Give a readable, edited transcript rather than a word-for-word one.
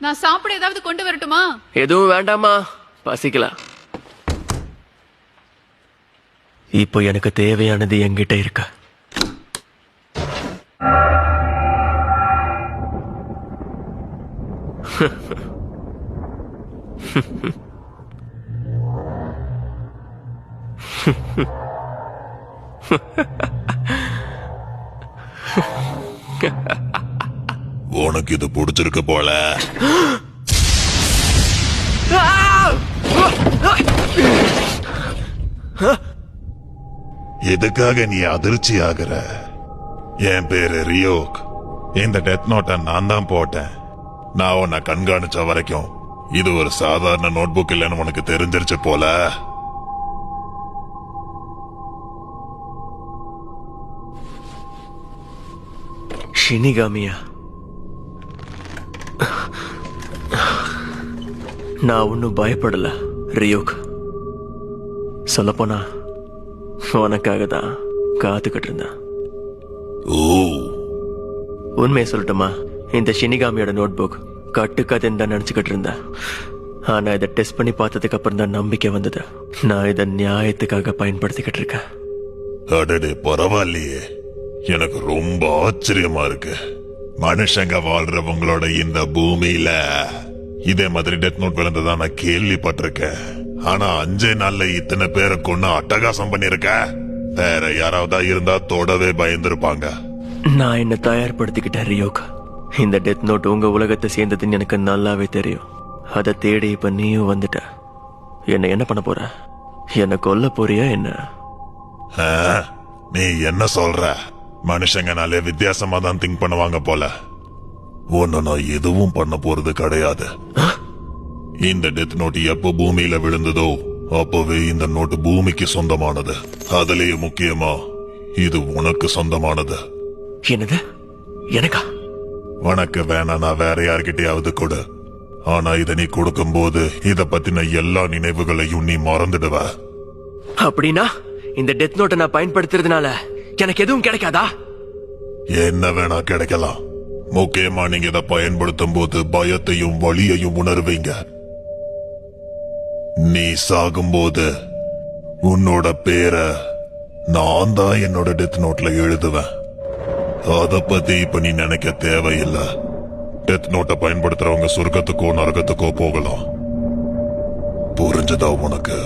நான் சாப்பிட ஏதாவது கொண்டு வரட்டுமா? எதுவும் வேண்டாமா, பசிக்கலாம். இப்போ எனக்கு தேவையானது என்கிட்ட இருக்க. உனக்கு இது பிடிச்சிருக்கு போல. எதுக்காக நீ அதிர்ச்சி ஆகுற? என் பேரு ரியோக். இந்த டெத் நோட்டை நான் தான் போட்டேன். நான் உன்னை கண்காணிச்ச வரைக்கும் இது ஒரு சாதாரண நோட்புக் இல்லைன்னு உனக்கு தெரிஞ்சிருச்சு போல. ஷினிகாமியா, நான் ஒன்னும் பயப்படல ரியோக். சொல்லப்போனா உனக்காக தான் காத்துக்கிட்டு இருந்தேன். உண்மையை சொல்லட்டுமா, இந்த ஷினிகாமியோட நோட்புக் கட்டுக்காதுன்னு தான் நினைச்சுக்கிட்டு இருந்தேன். ஆனா இதை டெஸ்ட் பண்ணி பார்த்ததுக்கு அப்புறம் தான் நம்பிக்கை வந்தது. நான் இதை நியாயத்துக்காக பயன்படுத்திக்கிட்டு இருக்கேன். அடடே, பரவாயில்லையே. எனக்கு ரொம்ப ஆச்சரியமா இருக்கு. மனுஷங்க வாழ்றவங்களோட இந்த பூமியில இதே மாதிரி டெத் நோட் விழுந்ததா நான் கேள்விப்பட்டிருக்கேன். ஆனா 5 நாள்ல இத்தனை பேரை கொண்டு அட்டகாசம் பண்ணிருக்க. வேற யாராவதா இருந்தா தொடவே பயந்துருப்பாங்க. நான் என்ன தயார்படுத்திக்கிட்டேன் ரியோக். இந்த டெத் நோட் உங்க உலகத்தை சேர்ந்ததுன்னு எனக்கு நல்லாவே தெரியும். அதை தேடி இப்ப நீயும் வந்துட்ட. என்ன பண்ண போற? என்ன கொல்ல போறியா என்ன? நீ என்ன சொல்ற? மனுஷங்கனாலே வித்தியாசமா தான் திங்க் பண்ணுவாங்க போல. ஒன்னு நான் எதுவும் பண்ண போறது கிடையாது. இந்த டெத் நோட் எப்போ பூமியில விழுந்ததோ அப்பவே இந்த நோட்டு பூமிக்கு சொந்தமானது. அதுலயே முக்கியமா இது உனக்கு சொந்தமானது. என்னது? எனக்கா? உனக்கு வேணா நான் வேற யார்கிட்டயாவது கொடு. ஆனா இத நீ கொடுக்கும் போது இத பத்தின எல்லா நினைவுகளையும் நீ மறந்துடுவ. அப்படின்னா இந்த டெத் நோட்டை நான் பயன்படுத்துறதுனால எனக்கு எதுவும் கிடைக்காதா? என்ன வேணா கிடைக்கலாம். முக்கியமா நீங்க இதை பயன்படுத்தும் போது பயத்தையும் வலியையும் உணர்வீங்க. நீ சாகும்போது உன்னோட பேரை நான் தான் என்னோட டெத் நோட்ல எழுதுவேன். அத பத்தி இப்ப நீ நினைக்க தேவையில்லை. டெத் நோட்டை பயன்படுத்துறவங்க சொர்க்கத்துக்கோ நரகத்துக்கோ போகலாம். புரிஞ்சதா உனக்கு?